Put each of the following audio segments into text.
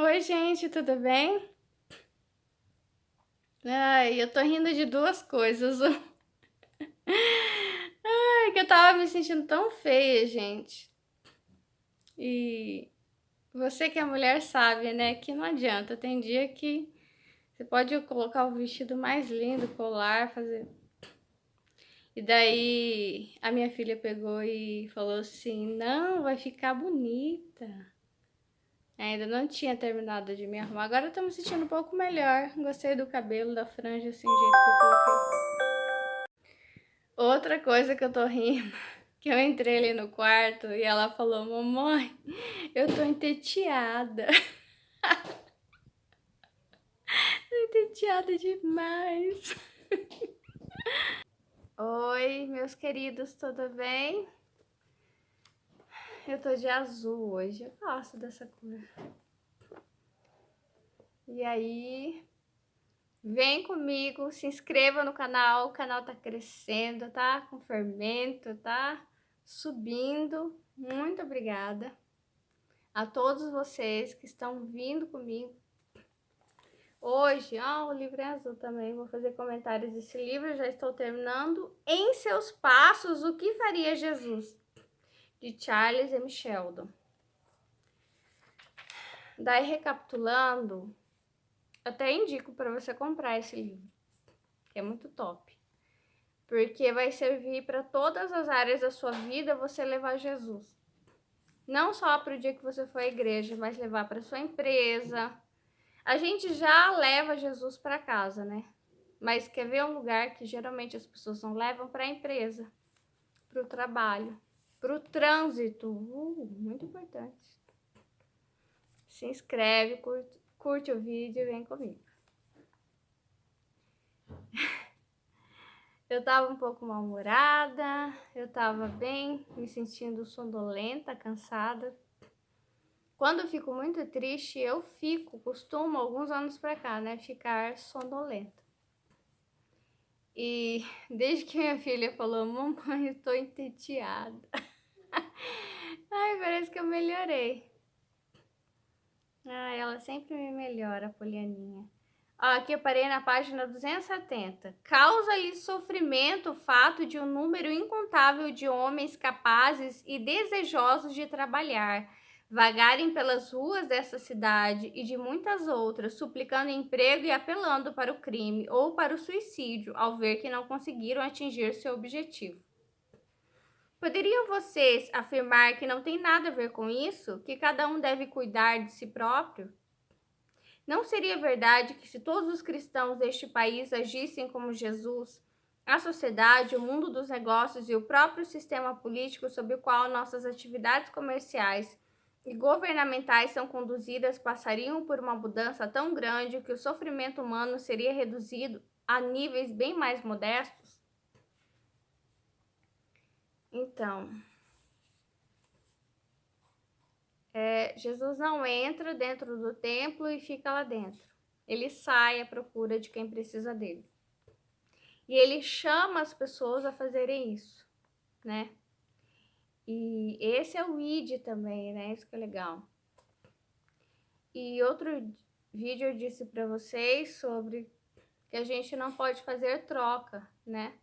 Oi, gente, tudo bem? Ai, eu tô rindo de duas coisas. Ai, que eu tava me sentindo tão feia, gente. E você que é mulher sabe, né, que não adianta. Tem dia que você pode colocar o vestido mais lindo, colar, fazer. E daí a minha filha pegou e falou assim: Não, vai ficar bonita. Ainda não tinha terminado de me arrumar. Agora eu tô me sentindo um pouco melhor. Gostei do cabelo, da franja, assim, do jeito que eu coloquei. Outra coisa que eu tô rindo, que eu entrei ali no quarto e ela falou: Mamãe, eu tô entediada. Tô entediada demais. Oi, meus queridos, tudo bem? Eu tô de azul hoje, eu gosto dessa cor. E aí, vem comigo, se inscreva no canal, o canal tá crescendo, tá com fermento, tá subindo. Muito obrigada a todos vocês que estão vindo comigo. Hoje, o livro é azul também, vou fazer comentários desse livro, já estou terminando. Em seus passos, o que faria Jesus? De Charles M. Sheldon. Daí, recapitulando, até indico para você comprar esse livro, que é muito top. Porque vai servir para todas as áreas da sua vida você levar Jesus. Não só para o dia que você for à igreja, mas levar para sua empresa. A gente já leva Jesus para casa, né? Mas quer ver um lugar que geralmente as pessoas não levam? Para a empresa, para o trabalho, para o trânsito. Muito importante. Se inscreve, curte o vídeo e vem comigo. Eu tava um pouco mal-humorada, eu tava bem, me sentindo sonolenta, cansada. Quando eu fico muito triste, costumo, alguns anos pra cá, né, ficar sonolenta. E desde que minha filha falou, mamãe, eu tô entediada. Ai, parece que eu melhorei. Ela sempre me melhora, a Polianinha. Aqui eu parei na página 270. Causa-lhe sofrimento o fato de um número incontável de homens capazes e desejosos de trabalhar vagarem pelas ruas dessa cidade e de muitas outras, suplicando emprego e apelando para o crime ou para o suicídio ao ver que não conseguiram atingir seu objetivo. Poderiam vocês afirmar que não tem nada a ver com isso? Que cada um deve cuidar de si próprio? Não seria verdade que, se todos os cristãos deste país agissem como Jesus, a sociedade, o mundo dos negócios e o próprio sistema político sob o qual nossas atividades comerciais e governamentais são conduzidas passariam por uma mudança tão grande que o sofrimento humano seria reduzido a níveis bem mais modestos? Então, Jesus não entra dentro do templo e fica lá dentro. Ele sai à procura de quem precisa dele. E ele chama as pessoas a fazerem isso, né? E esse é o ID também, né? Isso que é legal. E outro vídeo eu disse para vocês sobre que a gente não pode fazer troca, né?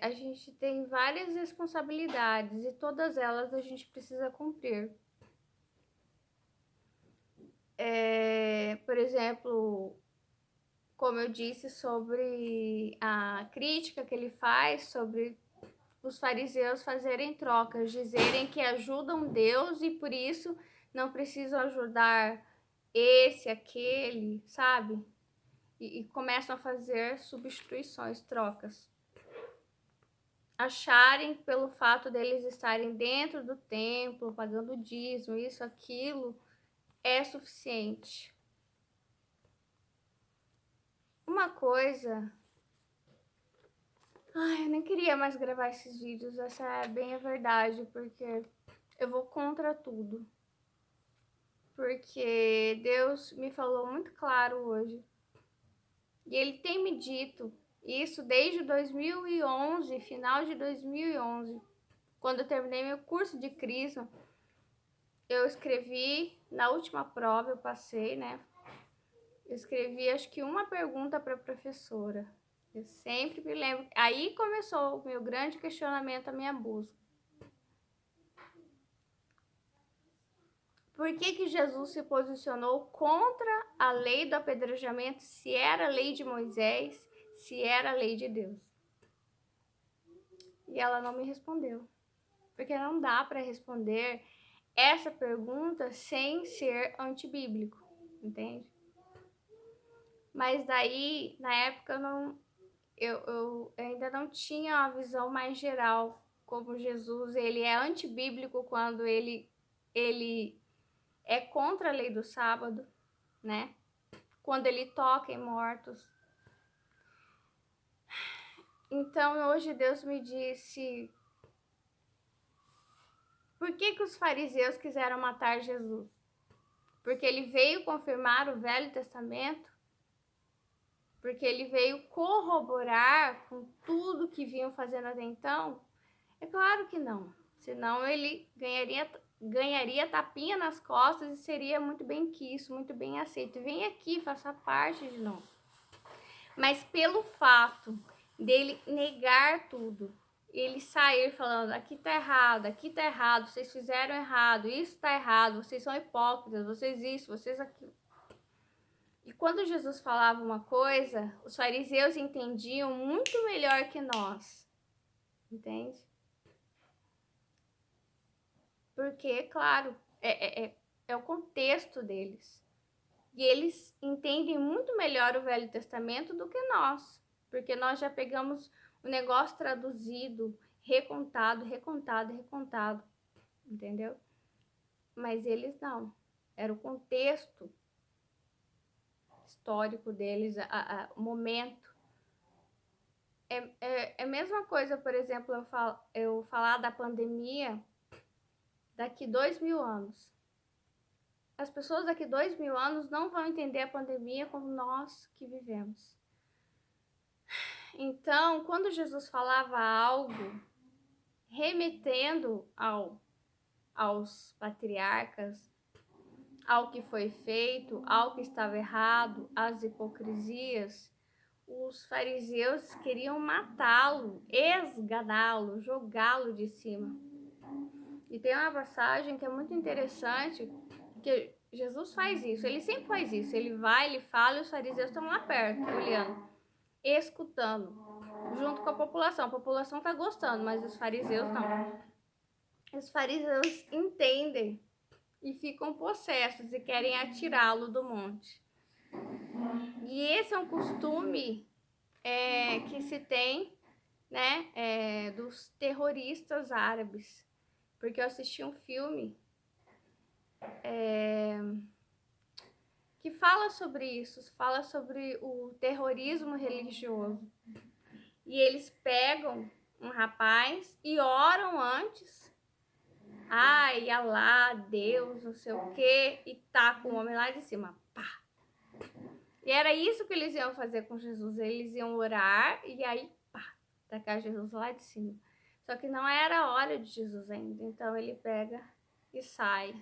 A gente tem várias responsabilidades e todas elas a gente precisa cumprir. Por exemplo, como eu disse sobre a crítica que ele faz sobre os fariseus fazerem trocas, dizerem que ajudam Deus e por isso não precisam ajudar esse, aquele, sabe? E começam a fazer substituições, trocas. Acharem pelo fato deles estarem dentro do templo, pagando dízimo, isso, aquilo, é suficiente. Uma coisa... eu nem queria mais gravar esses vídeos, essa é bem a verdade, porque eu vou contra tudo. Porque Deus me falou muito claro hoje. E Ele tem me dito isso desde 2011, final de 2011, quando eu terminei meu curso de Crisma. eu escrevi, na última prova eu passei, né? Eu escrevi acho que uma pergunta para a professora. Eu sempre me lembro. Aí começou o meu grande questionamento, a minha busca. Por que Jesus se posicionou contra a lei do apedrejamento, se era a lei de Moisés, se era a lei de Deus? E ela não me respondeu. Porque não dá para responder essa pergunta sem ser antibíblico, entende? Mas daí, na época, eu ainda não tinha uma visão mais geral, como Jesus ele é antibíblico quando ele é contra a lei do sábado, né? Quando ele toca em mortos. Então hoje Deus me disse: por que os fariseus quiseram matar Jesus? Porque ele veio confirmar o Velho Testamento? Porque ele veio corroborar com tudo que vinham fazendo até então? É claro que não. Senão ele ganharia tapinha nas costas e seria muito bem quisto, muito bem aceito. Vem aqui, faça parte de nós. Mas pelo fato dele negar tudo, ele sair falando, aqui tá errado, vocês fizeram errado, isso tá errado, vocês são hipócritas, vocês isso, vocês aquilo. E quando Jesus falava uma coisa, os fariseus entendiam muito melhor que nós, entende? Porque, claro, é o contexto deles. E eles entendem muito melhor o Velho Testamento do que nós, porque nós já pegamos o negócio traduzido, recontado, entendeu? Mas eles não. Era o contexto histórico deles, o momento. É a mesma coisa, por exemplo, eu falar da pandemia daqui 2000 anos. As pessoas daqui 2000 anos não vão entender a pandemia como nós que vivemos. Então, quando Jesus falava algo remetendo aos patriarcas, ao que foi feito, ao que estava errado, às hipocrisias, os fariseus queriam matá-lo, esganá-lo, jogá-lo de cima. E tem uma passagem que é muito interessante, que Jesus faz isso, ele sempre faz isso, ele vai, ele fala e os fariseus estão lá perto, olhando, escutando, junto com a população tá gostando, mas os fariseus não. Os fariseus entendem e ficam possessos e querem atirá-lo do monte. E esse é um costume que se tem, né, dos terroristas árabes, porque eu assisti um filme que fala sobre isso, fala sobre o terrorismo religioso. E eles pegam um rapaz e oram antes. Ai, Alá, Deus, não sei o quê, e taca o homem lá de cima. Pá. E era isso que eles iam fazer com Jesus. Eles iam orar e aí, pá, tacar Jesus lá de cima. Só que não era a hora de Jesus ainda. Então ele pega e sai.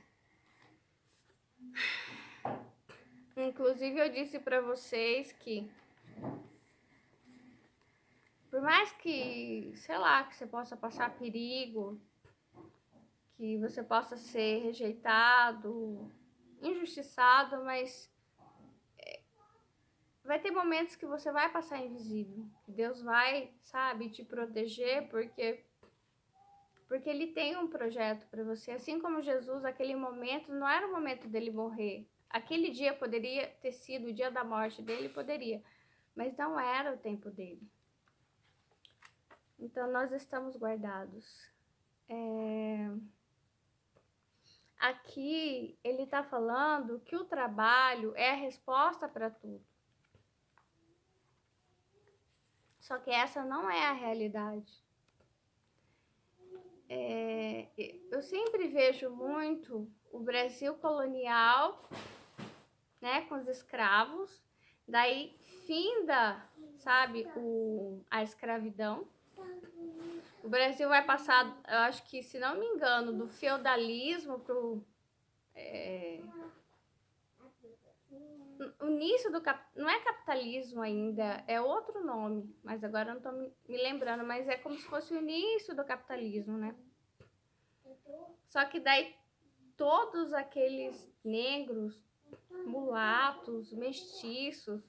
Inclusive eu disse para vocês que por mais que, sei lá, que você possa passar perigo, que você possa ser rejeitado, injustiçado, mas vai ter momentos que você vai passar invisível. Deus vai, sabe, te proteger porque ele tem um projeto para você. Assim como Jesus, aquele momento não era o momento dele morrer. Aquele dia poderia ter sido o dia da morte dele, poderia, mas não era o tempo dele. Então nós estamos guardados. Aqui ele está falando que o trabalho é a resposta para tudo. Só que essa não é a realidade. Eu sempre vejo muito o Brasil colonial, né, com os escravos, daí finda, sabe, a escravidão. O Brasil vai passar, eu acho que, se não me engano, do feudalismo O início do não é capitalismo ainda, é outro nome, mas agora eu não tô me lembrando, mas é como se fosse o início do capitalismo, né? Só que daí todos aqueles negros, mulatos, mestiços,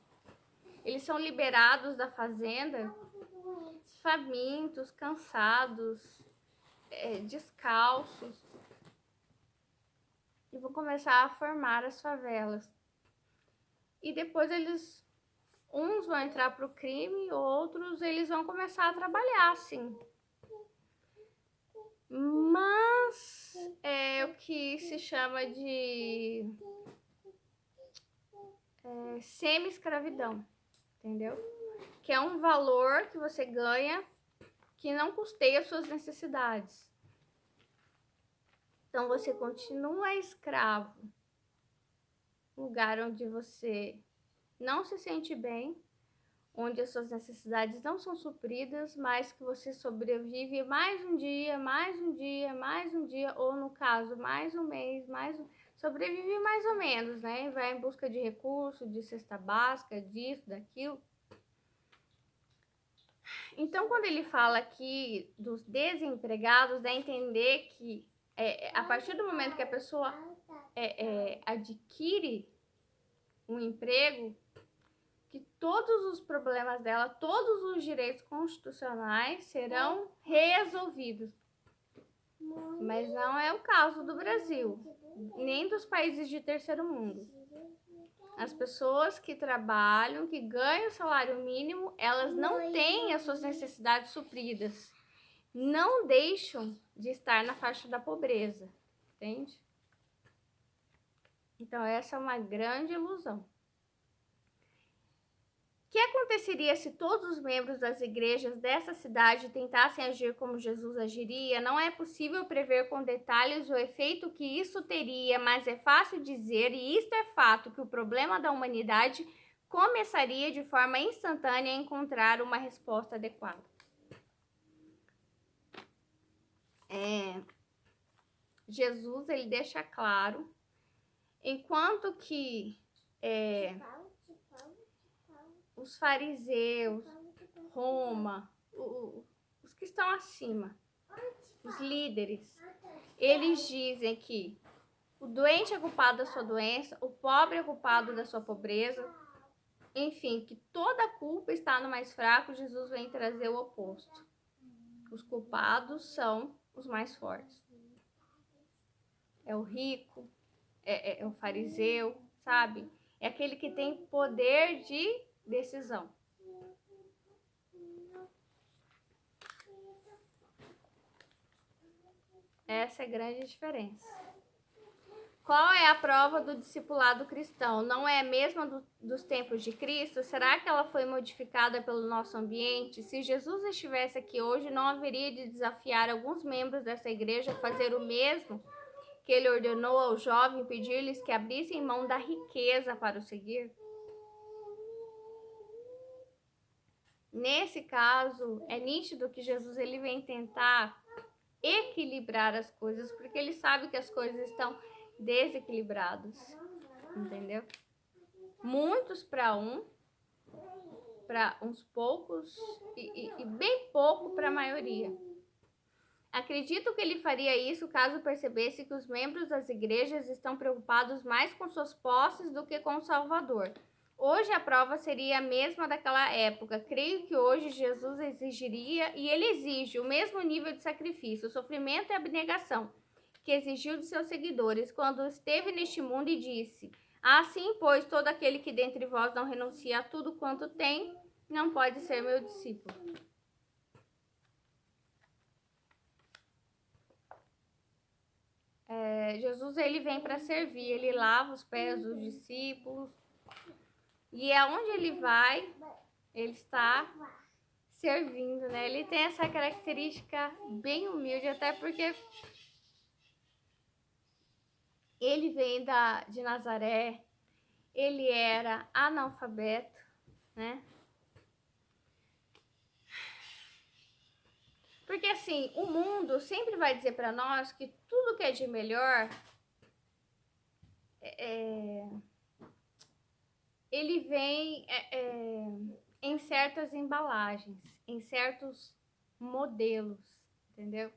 eles são liberados da fazenda, famintos, cansados, descalços, e vão começar a formar as favelas. E depois uns vão entrar pro crime, outros eles vão começar a trabalhar, assim. Mas é o que se chama de semi-escravidão, entendeu? Que é um valor que você ganha que não custeia as suas necessidades. Então você continua escravo, lugar onde você não se sente bem, onde as suas necessidades não são supridas, mas que você sobrevive mais um dia, mais um dia, mais um dia, ou no caso, mais um mês, sobrevive mais ou menos, né? Vai em busca de recursos, de cesta básica, disso, daquilo. Então, quando ele fala aqui dos desempregados, dá a entender que a partir do momento que a pessoa adquire um emprego, que todos os problemas dela, todos os direitos constitucionais serão resolvidos. Mas não é o caso do Brasil, nem dos países de terceiro mundo. As pessoas que trabalham, que ganham salário mínimo, elas não têm as suas necessidades supridas. Não deixam de estar na faixa da pobreza, entende? Então essa é uma grande ilusão. O que aconteceria se todos os membros das igrejas dessa cidade tentassem agir como Jesus agiria? Não é possível prever com detalhes o efeito que isso teria, mas é fácil dizer, e isto é fato, que o problema da humanidade começaria de forma instantânea a encontrar uma resposta adequada. Jesus, ele deixa claro, enquanto que os fariseus, Roma, os que estão acima, os líderes, eles dizem que o doente é culpado da sua doença, o pobre é culpado da sua pobreza, enfim, que toda a culpa está no mais fraco. Jesus vem trazer o oposto. Os culpados são os mais fortes. É o rico, é o fariseu, sabe? É aquele que tem poder de decisão. Essa é a grande diferença. Qual é a prova do discipulado cristão? Não é a mesma dos tempos de Cristo? Será que ela foi modificada pelo nosso ambiente? Se Jesus estivesse aqui hoje, não haveria de desafiar alguns membros dessa igreja a fazer o mesmo que ele ordenou ao jovem, pedir-lhes que abrissem mão da riqueza para o seguir? Nesse caso, é nítido que Jesus ele vem tentar equilibrar as coisas, porque ele sabe que as coisas estão desequilibradas, entendeu? Muitos para uns poucos e bem pouco para a maioria. Acredito que ele faria isso caso percebesse que os membros das igrejas estão preocupados mais com suas posses do que com o Salvador. Hoje a prova seria a mesma daquela época. Creio que hoje Jesus exigiria, e ele exige, o mesmo nível de sacrifício, sofrimento e abnegação que exigiu de seus seguidores quando esteve neste mundo e disse: assim, pois, todo aquele que dentre vós não renuncia a tudo quanto tem, não pode ser meu discípulo. Jesus ele vem para servir, ele lava os pés dos discípulos, e aonde ele vai, ele está servindo, né? Ele tem essa característica bem humilde, até porque ele vem de Nazaré, ele era analfabeto, né? Porque assim, o mundo sempre vai dizer para nós que tudo que é de melhor ele vem em certas embalagens, em certos modelos, entendeu?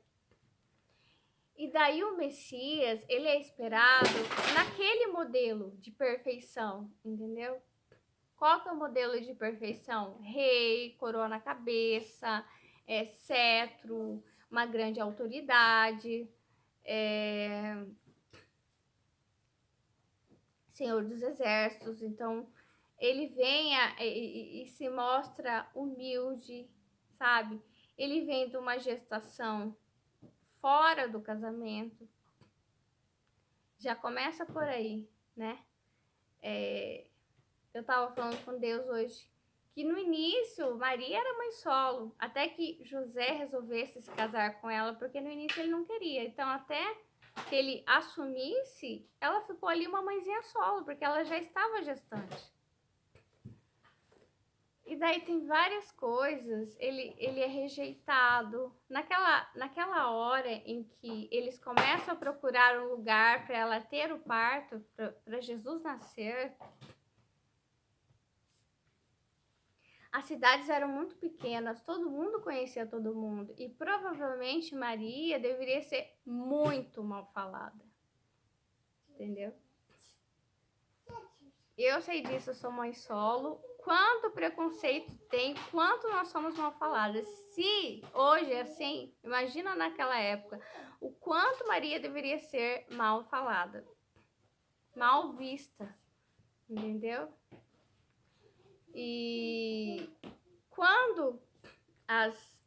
E daí o Messias, ele é esperado naquele modelo de perfeição, entendeu? Qual que é o modelo de perfeição? Rei, coroa na cabeça, cetro, uma grande autoridade, Senhor dos Exércitos. Então, ele vem e se mostra humilde, sabe? Ele vem de uma gestação fora do casamento. Já começa por aí, né? Eu tava falando com Deus hoje que no início Maria era mãe solo, até que José resolvesse se casar com ela, porque no início ele não queria. Então, até que ele assumisse, ela ficou ali uma mãezinha solo, porque ela já estava gestante. E daí tem várias coisas, ele é rejeitado. Naquela hora em que eles começam a procurar um lugar para ela ter o parto, para Jesus nascer, as cidades eram muito pequenas, todo mundo conhecia todo mundo. E provavelmente Maria deveria ser muito mal falada. Entendeu? Eu sei disso, eu sou mãe solo. Quanto preconceito tem, quanto nós somos mal faladas. Se hoje é assim, imagina naquela época, o quanto Maria deveria ser mal falada, mal vista, entendeu? E quando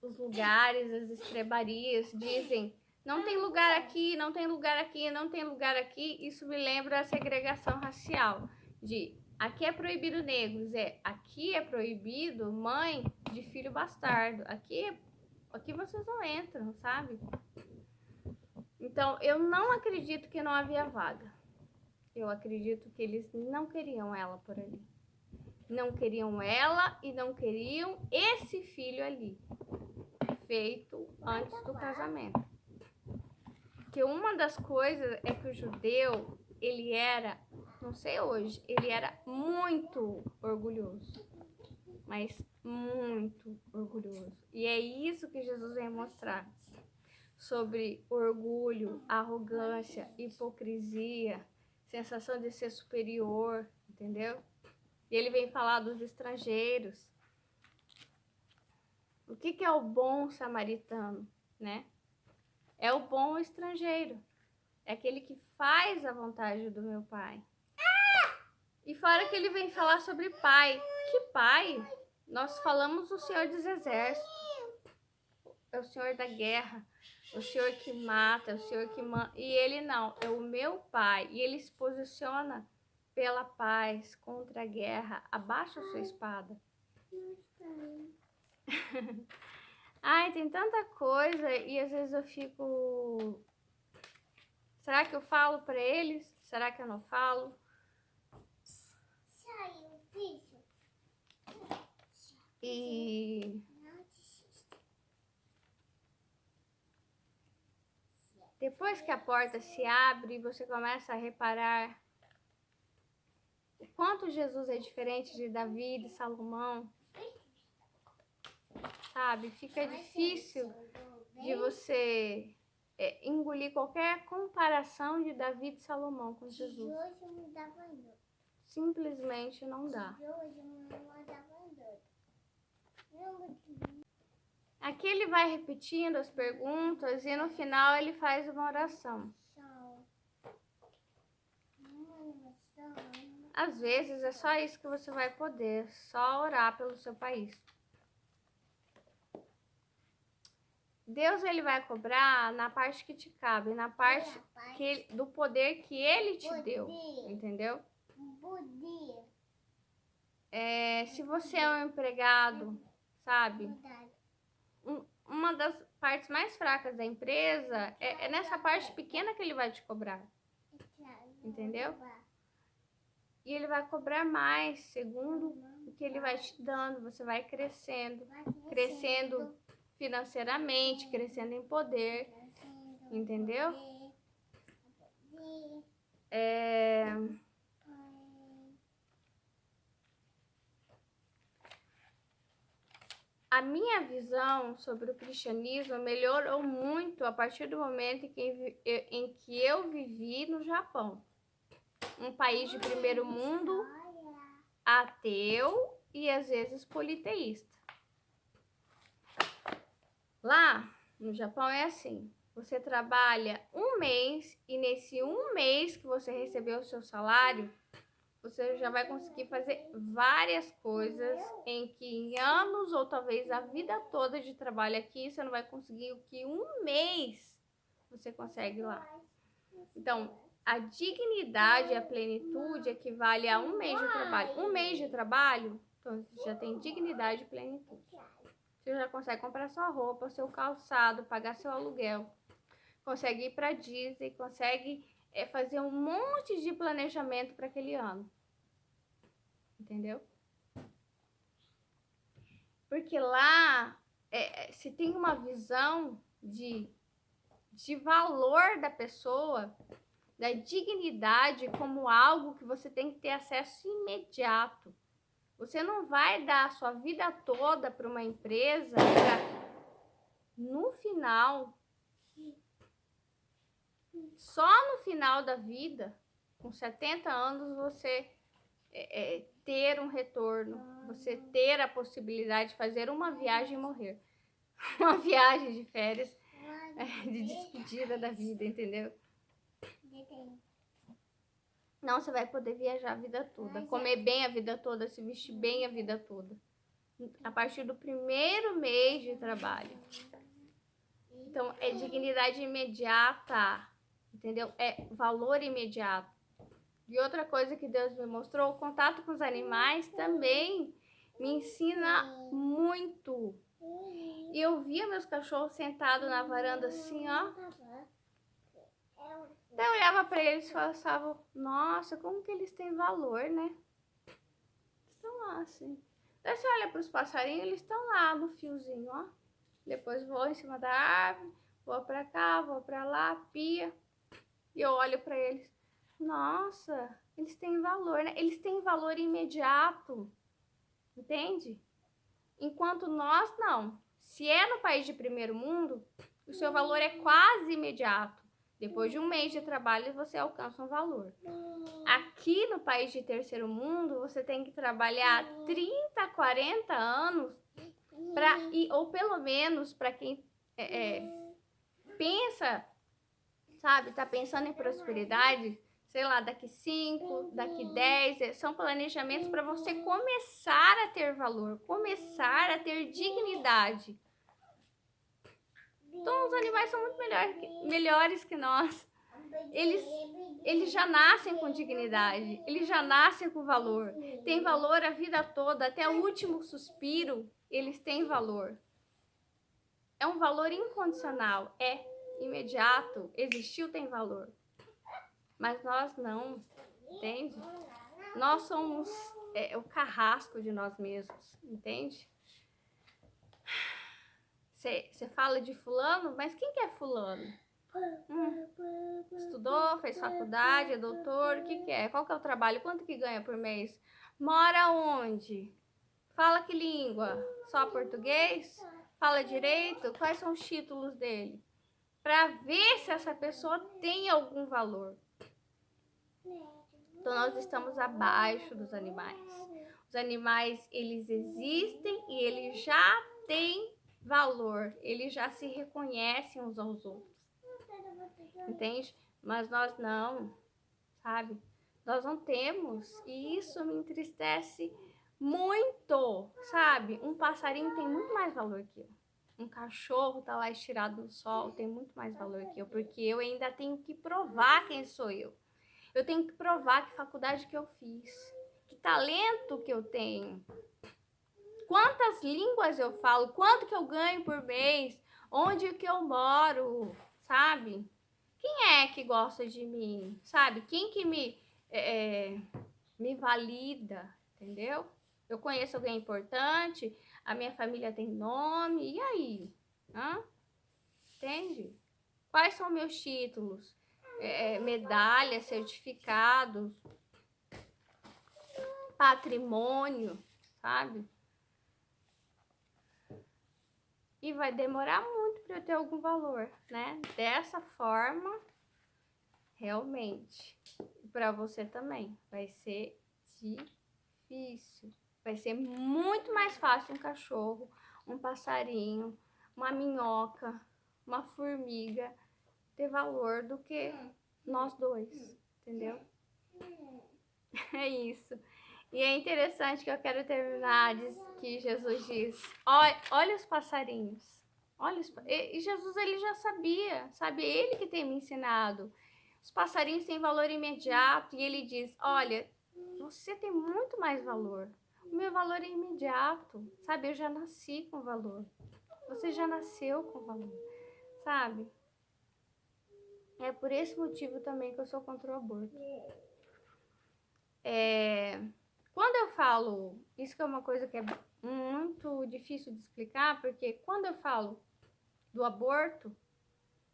os lugares, as estrebarias dizem não tem lugar aqui, não tem lugar aqui, não tem lugar aqui, isso me lembra a segregação racial. De aqui é proibido negros, aqui é proibido mãe de filho bastardo, aqui vocês não entram, sabe? Então, eu não acredito que não havia vaga. Eu acredito que eles não queriam ela por ali. Não queriam ela e não queriam esse filho ali, feito antes do casamento. Porque uma das coisas é que o judeu, ele era, não sei hoje, ele era muito orgulhoso. Mas muito orgulhoso. E é isso que Jesus vem mostrar. Sobre orgulho, arrogância, hipocrisia, sensação de ser superior, entendeu? E ele vem falar dos estrangeiros. O que é o bom samaritano, né? É o bom estrangeiro. É aquele que faz a vontade do meu pai. E fora que ele vem falar sobre pai. Que pai? Nós falamos do Senhor dos Exércitos. É o Senhor da guerra. O Senhor que mata, é o Senhor que manda. E ele não, é o meu pai. E ele se posiciona pela paz, contra a guerra. Abaixa a sua espada. Ai, tem tanta coisa e às vezes eu fico... Será que eu falo pra eles? Será que eu não falo? E depois que a porta se abre, você começa a reparar o quanto Jesus é diferente de Davi e de Salomão. Sabe? Fica difícil de você engolir qualquer comparação de Davi e Salomão com Jesus. Simplesmente não dá. Aqui ele vai repetindo as perguntas e no final ele faz uma oração. Às vezes é só isso que você vai poder, só orar pelo seu país. Deus ele vai cobrar na parte que te cabe, na parte do poder que ele te deu, entendeu? Se você é um empregado, sabe? Uma das partes mais fracas da empresa é nessa parte pequena que ele vai te cobrar, entendeu? E ele vai cobrar mais, segundo o que ele vai te dando, você vai crescendo financeiramente, crescendo em poder, entendeu? a minha visão sobre o cristianismo melhorou muito a partir do momento em que eu vivi no Japão. Um país de primeiro mundo, ateu e às vezes politeísta. Lá no Japão é assim, você trabalha um mês e nesse um mês que você recebeu o seu salário, você já vai conseguir fazer várias coisas em que em anos ou talvez a vida toda de trabalho aqui, você não vai conseguir o que um mês você consegue lá. Então, a dignidade e a plenitude equivale a um mês de trabalho. Um mês de trabalho, então você já tem dignidade e plenitude. Você já consegue comprar sua roupa, seu calçado, pagar seu aluguel, consegue ir para Disney, consegue fazer um monte de planejamento para aquele ano. Entendeu? Porque lá se tem uma visão de valor da pessoa, da dignidade como algo que você tem que ter acesso imediato. Você não vai dar a sua vida toda para uma empresa pra, no final, só no final da vida, com 70 anos, você ter um retorno, você ter a possibilidade de fazer uma viagem e morrer. Uma viagem de férias, de despedida da vida, entendeu? Não, você vai poder viajar a vida toda, comer bem a vida toda, se vestir bem a vida toda. A partir do primeiro mês de trabalho. Então, é dignidade imediata, entendeu? É valor imediato. E outra coisa que Deus me mostrou, o contato com os animais também me ensina muito. E eu via meus cachorros sentados na varanda assim, ó. Então eu olhava pra eles e falava, nossa, como que eles têm valor, né? Estão lá, assim. Daí você olha pros passarinhos, eles estão lá no fiozinho, ó. Depois vou em cima da árvore, vou pra cá, vou pra lá, pia. E eu olho pra eles, nossa, eles têm valor, né? Eles têm valor imediato, entende? Enquanto nós não. Se é no país de primeiro mundo, o seu valor é quase imediato. Depois de um mês de trabalho, você alcança um valor. Aqui no país de terceiro mundo, você tem que trabalhar 30, 40 anos, ou pelo menos para quem pensa, sabe, tá pensando em prosperidade, sei lá, daqui 5, daqui 10, são planejamentos para você começar a ter valor, começar a ter dignidade. Então, os animais são muito melhores que nós. Eles já nascem com dignidade, eles já nascem com valor. Tem valor a vida toda, até o último suspiro, eles têm valor. É um valor incondicional, é imediato, existiu, tem valor. Mas nós não, entende? Nós somos o carrasco de nós mesmos, entende? Você fala de fulano, mas quem que é fulano? Estudou, fez faculdade, é doutor, o que que é? Qual que é o trabalho? Quanto que ganha por mês? Mora onde? Fala que língua? Só português? Fala direito? Quais são os títulos dele? Para ver se essa pessoa tem algum valor. Então nós estamos abaixo dos animais. Os animais, eles existem e eles já têm valor, eles já se reconhecem uns aos outros. Entende? Mas nós não, sabe? Nós não temos e isso me entristece muito, sabe? Um passarinho tem muito mais valor que eu. Um cachorro tá lá estirado no sol tem muito mais valor que eu, porque eu ainda tenho que provar quem sou eu. Eu tenho que provar que faculdade que eu fiz, que talento que eu tenho, quantas línguas eu falo, quanto que eu ganho por mês, onde que eu moro, sabe? Quem é que gosta de mim, sabe? Quem que me valida, entendeu? Eu conheço alguém importante, a minha família tem nome, e aí? Hã? Entende? Quais são meus títulos? Medalhas, certificados, patrimônio, sabe? E vai demorar muito para eu ter algum valor, né? Dessa forma, realmente. Para você também. Vai ser difícil. Vai ser muito mais fácil um cachorro, um passarinho, uma minhoca, uma formiga ter valor do que nós dois, entendeu? É isso. E é interessante que eu quero terminar que Jesus diz: olha os passarinhos. Olha e Jesus ele já sabia, sabe? Ele que tem me ensinado. Os passarinhos têm valor imediato e ele diz: olha, você tem muito mais valor. O meu valor é imediato, sabe? Eu já nasci com valor. Você já nasceu com valor, sabe? É por esse motivo também que eu sou contra o aborto. Quando eu falo, isso que é uma coisa que é muito difícil de explicar, porque quando eu falo do aborto,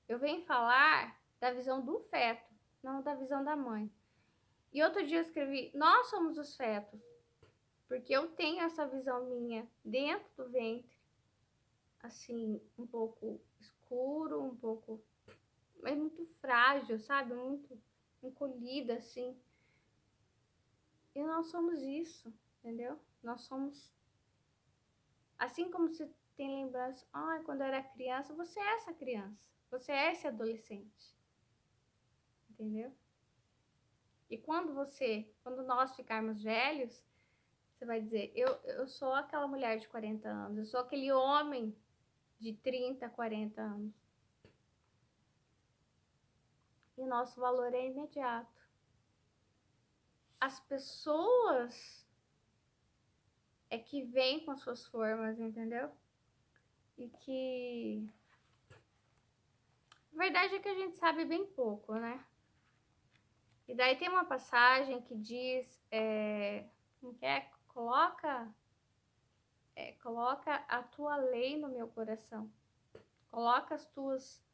eu venho falar da visão do feto, não da visão da mãe. E outro dia eu escrevi, nós somos os fetos, porque eu tenho essa visão minha dentro do ventre, assim, um pouco escuro, um pouco, mas muito frágil, sabe? Muito encolhida, assim. E nós somos isso, entendeu? Nós somos, assim como você tem lembrança, quando eu era criança, você é essa criança, você é esse adolescente, entendeu? E quando nós ficarmos velhos, você vai dizer, eu sou aquela mulher de 40 anos, eu sou aquele homem de 30, 40 anos. E o nosso valor é imediato. As pessoas é que vêm com suas formas, entendeu? E que... A verdade é que a gente sabe bem pouco, né? E daí tem uma passagem que diz, coloca a tua lei no meu coração. Coloca as tuas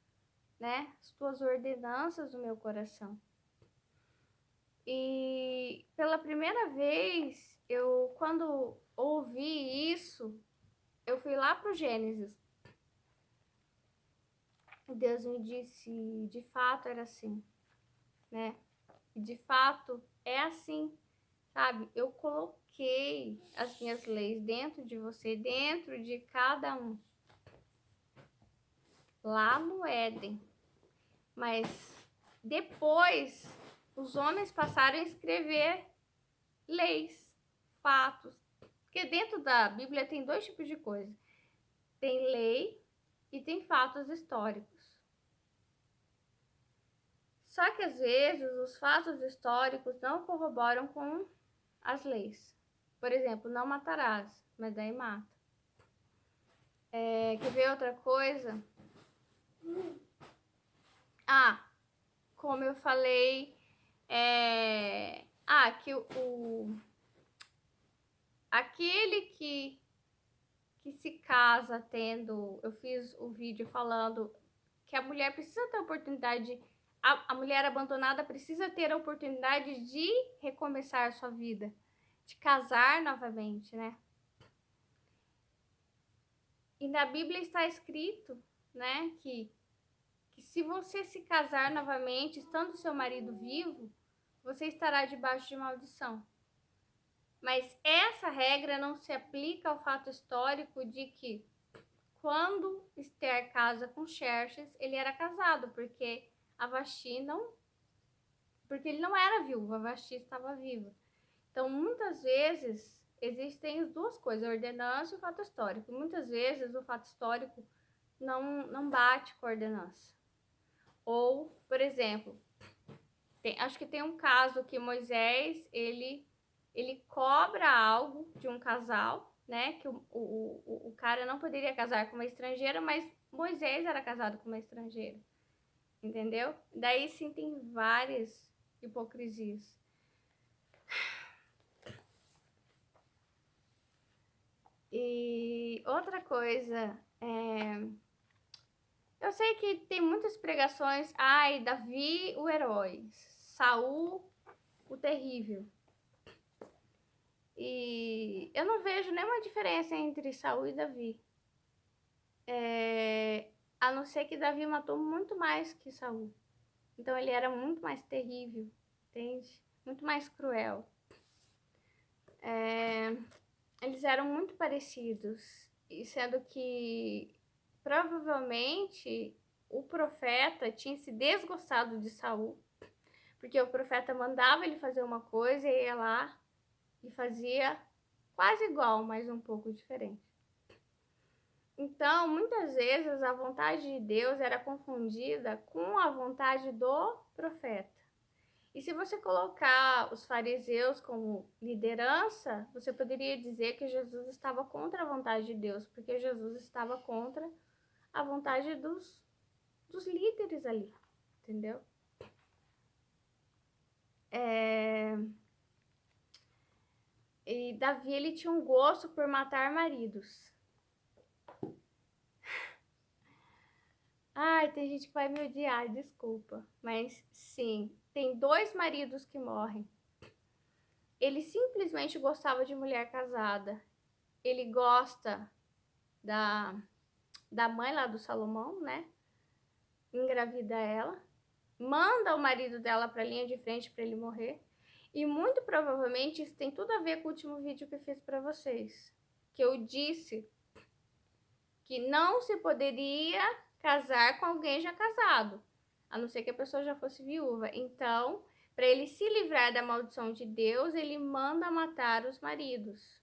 ordenanças no meu coração. E pela primeira vez, quando ouvi isso, eu fui lá pro Gênesis. Deus me disse, de fato era assim, né? De fato é assim, sabe? Eu coloquei as minhas leis dentro de você, dentro de cada um, lá no Éden. Mas depois os homens passaram a escrever leis, fatos. Porque dentro da Bíblia tem dois tipos de coisa: tem lei e tem fatos históricos. Só que às vezes os fatos históricos não corroboram com as leis. Por exemplo, não matarás, mas daí mata. Quer ver outra coisa? Como eu falei, que aquele que se casa tendo... Eu fiz o vídeo falando que a mulher precisa ter a oportunidade... A mulher abandonada precisa ter a oportunidade de recomeçar a sua vida, de casar novamente, né? E na Bíblia está escrito, né, que se você se casar novamente, estando seu marido vivo, você estará debaixo de maldição. Mas essa regra não se aplica ao fato histórico de que quando Esther casa com Xerxes, ele era casado, porque a Vasti não... Porque ele não era viúvo, a Vasti estava viva. Então, muitas vezes, existem as duas coisas, a ordenança e o fato histórico. Muitas vezes, o fato histórico não bate com a ordenança. Ou, por exemplo, acho que tem um caso que Moisés, ele cobra algo de um casal, né? Que o cara não poderia casar com uma estrangeira, mas Moisés era casado com uma estrangeira. Entendeu? Daí sim tem várias hipocrisias. E outra coisa, eu sei que tem muitas pregações, Davi o herói, Saul o terrível. E eu não vejo nenhuma diferença entre Saul e Davi. A não ser que Davi matou muito mais que Saul. Então ele era muito mais terrível, entende? Muito mais cruel. Eles eram muito parecidos, e sendo que provavelmente o profeta tinha se desgostado de Saul, porque o profeta mandava ele fazer uma coisa e ia lá e fazia quase igual, mas um pouco diferente. Então, muitas vezes a vontade de Deus era confundida com a vontade do profeta. E se você colocar os fariseus como liderança, você poderia dizer que Jesus estava contra a vontade de Deus, porque Jesus estava contra a vontade dos líderes ali, entendeu? E Davi, ele tinha um gosto por matar maridos. Ai, tem gente que vai me odiar, desculpa. Mas sim, tem 2 maridos que morrem. Ele simplesmente gostava de mulher casada. Ele gosta da mãe lá do Salomão, né? Engravida ela. Manda o marido dela pra linha de frente para ele morrer. E muito provavelmente isso tem tudo a ver com o último vídeo que eu fiz para vocês. Que eu disse que não se poderia casar com alguém já casado, a não ser que a pessoa já fosse viúva. Então, para ele se livrar da maldição de Deus, ele manda matar os maridos.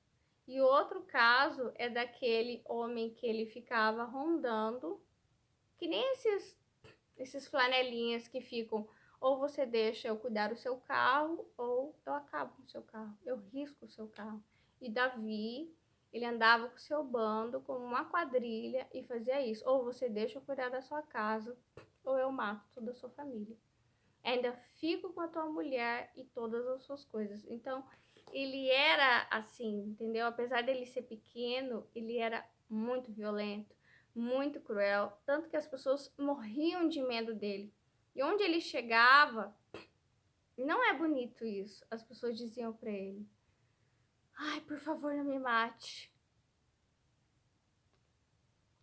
E outro caso é daquele homem que ele ficava rondando, que nem esses flanelinhas que ficam, ou você deixa eu cuidar do seu carro, ou eu acabo com o seu carro, eu risco o seu carro. E Davi, ele andava com o seu bando, como uma quadrilha, e fazia isso. Ou você deixa eu cuidar da sua casa, ou eu mato toda a sua família. Ainda fico com a tua mulher e todas as suas coisas. Então, ele era assim, entendeu? Apesar dele ser pequeno, ele era muito violento, muito cruel, tanto que as pessoas morriam de medo dele. E onde ele chegava, não é bonito isso. As pessoas diziam para ele: "Ai, por favor, não me mate."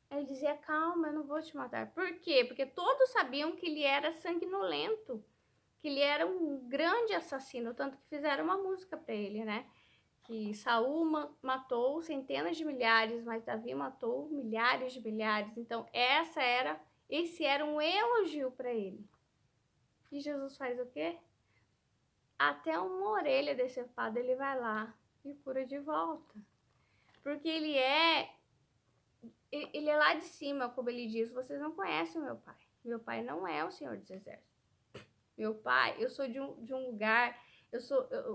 Ele dizia: "Calma, eu não vou te matar." Por quê? Porque todos sabiam que ele era sanguinolento, que ele era um grande assassino, tanto que fizeram uma música para ele, né? Que Saul matou centenas de milhares, mas Davi matou milhares de milhares. Então, esse era um elogio para ele. E Jesus faz o quê? Até uma orelha decepada ele vai lá e cura de volta. Porque ele é lá de cima, como ele diz: "Vocês não conhecem o meu pai. Meu pai não é o Senhor dos Exércitos. Meu pai, eu sou de um lugar,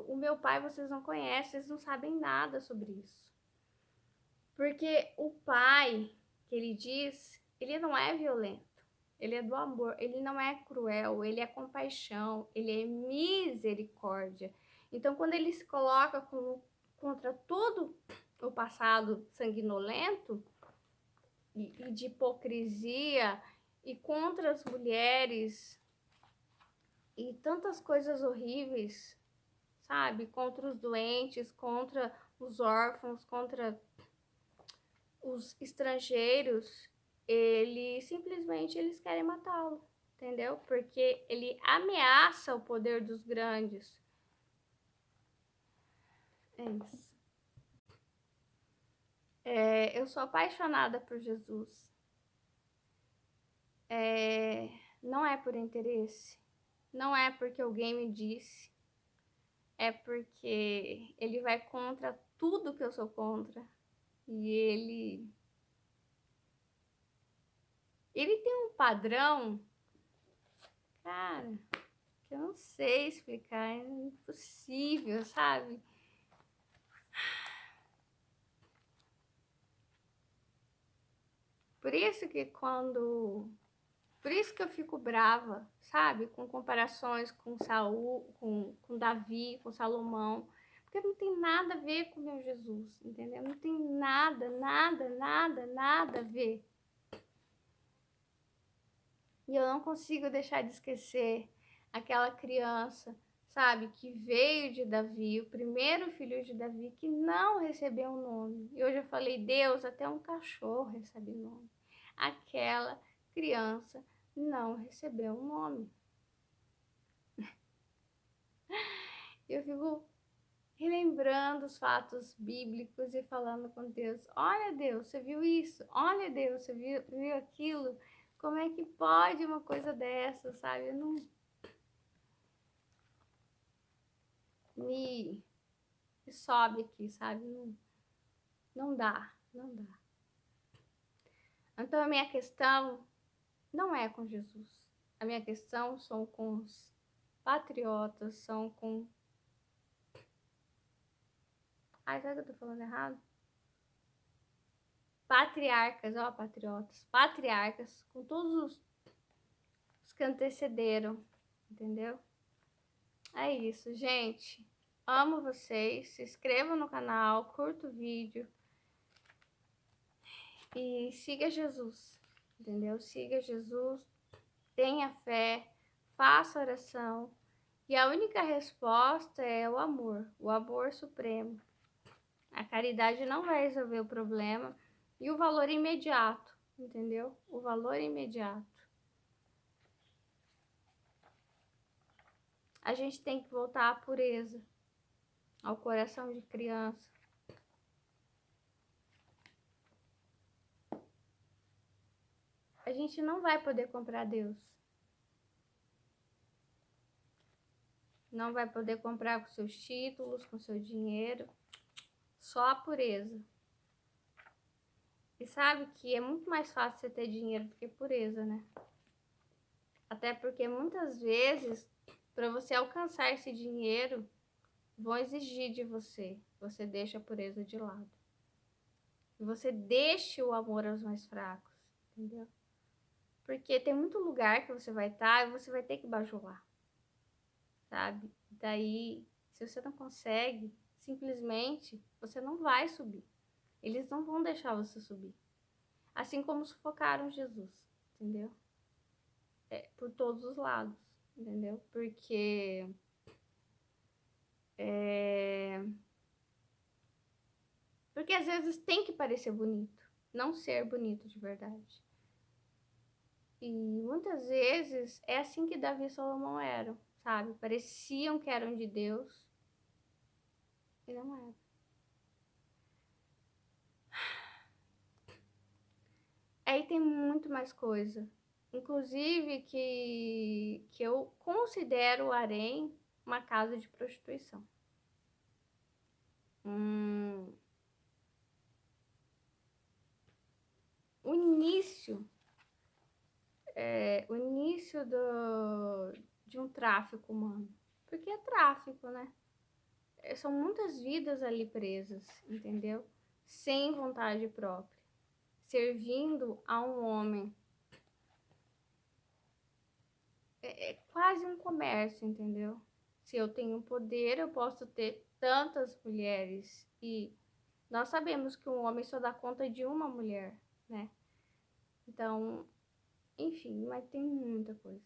o meu pai vocês não conhecem, vocês não sabem nada sobre isso." Porque o pai, que ele diz, ele não é violento, ele é do amor, ele não é cruel, ele é compaixão, ele é misericórdia. Então, quando ele se coloca contra todo o passado sanguinolento e de hipocrisia, e contra as mulheres, e tantas coisas horríveis, sabe? Contra os doentes, contra os órfãos, contra os estrangeiros, eles querem matá-lo, entendeu? Porque ele ameaça o poder dos grandes. É isso. Eu sou apaixonada por Jesus. Não é por interesse, não é porque alguém me disse, é porque ele vai contra tudo que eu sou contra. E ele tem um padrão, cara, que eu não sei explicar, é impossível, sabe? Por isso que eu fico brava, sabe? Com comparações com Saul, com Davi, com Salomão. Porque não tem nada a ver com o meu Jesus, entendeu? Não tem nada, nada, nada, nada a ver. E eu não consigo deixar de esquecer aquela criança, sabe? Que veio de Davi, o primeiro filho de Davi, que não recebeu um nome. E hoje eu falei: Deus, até um cachorro recebe nome. aquela criança não recebeu um nome. Eu fico relembrando os fatos bíblicos e falando com Deus: olha, Deus, você viu isso? Olha, Deus, você viu aquilo? Como é que pode uma coisa dessa, sabe? Eu não me sobe aqui, sabe? Não dá, não dá. Então a minha questão não é com Jesus. A minha questão são com os patriotas, são com... Ai, será que eu tô falando errado? Patriarcas, ó, patriotas. Patriarcas, com todos os que antecederam, entendeu? É isso, gente. Amo vocês. Se inscrevam no canal, curta o vídeo. E siga Jesus, entendeu? Siga Jesus, tenha fé, faça oração. E a única resposta é o amor supremo. A caridade não vai resolver o problema. E o valor imediato, entendeu? O valor imediato. A gente tem que voltar à pureza, ao coração de criança. A gente não vai poder comprar Deus. Não vai poder comprar com seus títulos, com seu dinheiro. Só a pureza. E sabe que é muito mais fácil você ter dinheiro do que pureza, né? Até porque muitas vezes, para você alcançar esse dinheiro, vão exigir de você. Você deixa a pureza de lado. E você deixa o amor aos mais fracos, entendeu? Porque tem muito lugar que você vai estar e você vai ter que bajular, sabe? Daí, se você não consegue, simplesmente você não vai subir. Eles não vão deixar você subir. Assim como sufocaram Jesus, entendeu? Por todos os lados, entendeu? Porque porque às vezes tem que parecer bonito, não ser bonito de verdade. E muitas vezes é assim que Davi e Salomão eram, sabe? Pareciam que eram de Deus e não eram. Aí tem muito mais coisa. Inclusive que eu considero o harém uma casa de prostituição. O início de um tráfico humano. Porque é tráfico, né? São muitas vidas ali presas, entendeu? Sem vontade própria. Servindo a um homem. É quase um comércio, entendeu? Se eu tenho poder, eu posso ter tantas mulheres. E nós sabemos que um homem só dá conta de uma mulher, né? Então, enfim, mas tem muita coisa.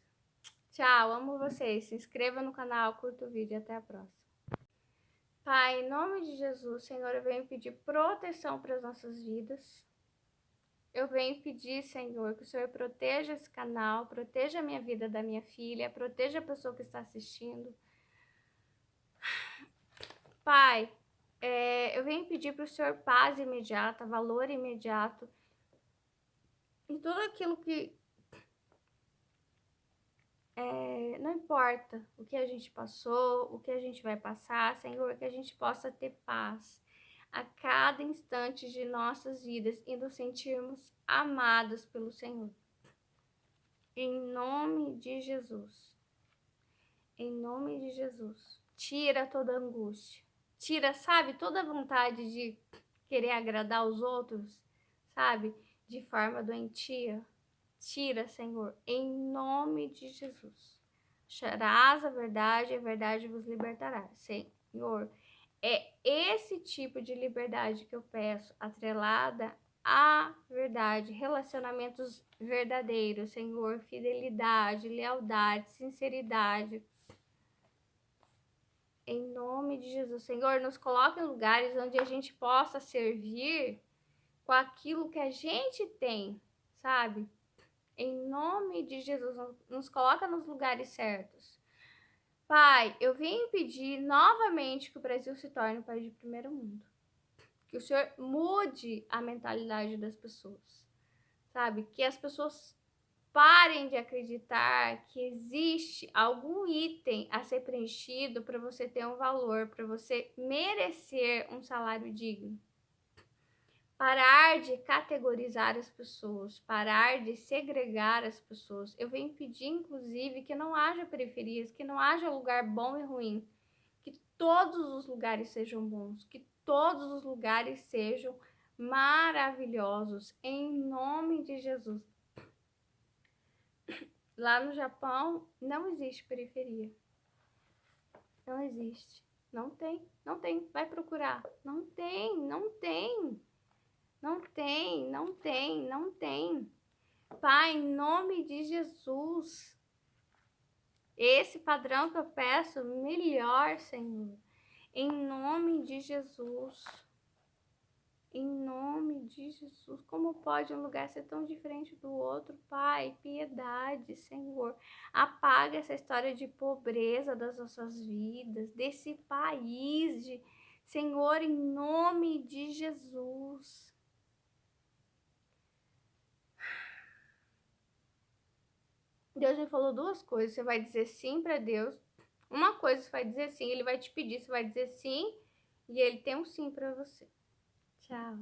Tchau, amo vocês. Se inscreva no canal, curta o vídeo. Até a próxima. Pai, em nome de Jesus, Senhor, eu venho pedir proteção para as nossas vidas. Eu venho pedir, Senhor, que o Senhor proteja esse canal, proteja a minha vida da minha filha, proteja a pessoa que está assistindo. Pai, eu venho pedir para o Senhor paz imediata, valor imediato. E tudo aquilo que... não importa o que a gente passou, o que a gente vai passar, Senhor, que a gente possa ter paz a cada instante de nossas vidas e nos sentirmos amados pelo Senhor. Em nome de Jesus. Em nome de Jesus. Tira toda angústia. Tira, sabe, toda vontade de querer agradar os outros, sabe, de forma doentia. Tira, Senhor, em nome de Jesus. Acharás a verdade vos libertará. Senhor, é esse tipo de liberdade que eu peço, atrelada à verdade, relacionamentos verdadeiros, Senhor, fidelidade, lealdade, sinceridade. Em nome de Jesus, Senhor, nos coloque em lugares onde a gente possa servir com aquilo que a gente tem, sabe? Em nome de Jesus, nos coloca nos lugares certos. Pai, eu venho pedir novamente que o Brasil se torne um país de primeiro mundo. Que o Senhor mude a mentalidade das pessoas, sabe? Que as pessoas parem de acreditar que existe algum item a ser preenchido para você ter um valor, para você merecer um salário digno. Parar de categorizar as pessoas, parar de segregar as pessoas. Eu venho pedir, inclusive, que não haja periferias, que não haja lugar bom e ruim, que todos os lugares sejam bons, que todos os lugares sejam maravilhosos, em nome de Jesus. Lá no Japão não existe periferia. Não existe. Não tem, não tem. Vai procurar. Não tem, não tem. Não tem, não tem, não tem. Pai, em nome de Jesus, esse padrão que eu peço, melhor, Senhor. Em nome de Jesus. Em nome de Jesus. Como pode um lugar ser tão diferente do outro, Pai? Piedade, Senhor. Apaga essa história de pobreza das nossas vidas, desse país, Senhor, em nome de Jesus. Deus me falou duas coisas. Você vai dizer sim para Deus. Uma coisa você vai dizer sim, ele vai te pedir, você vai dizer sim, e ele tem um sim para você. Tchau.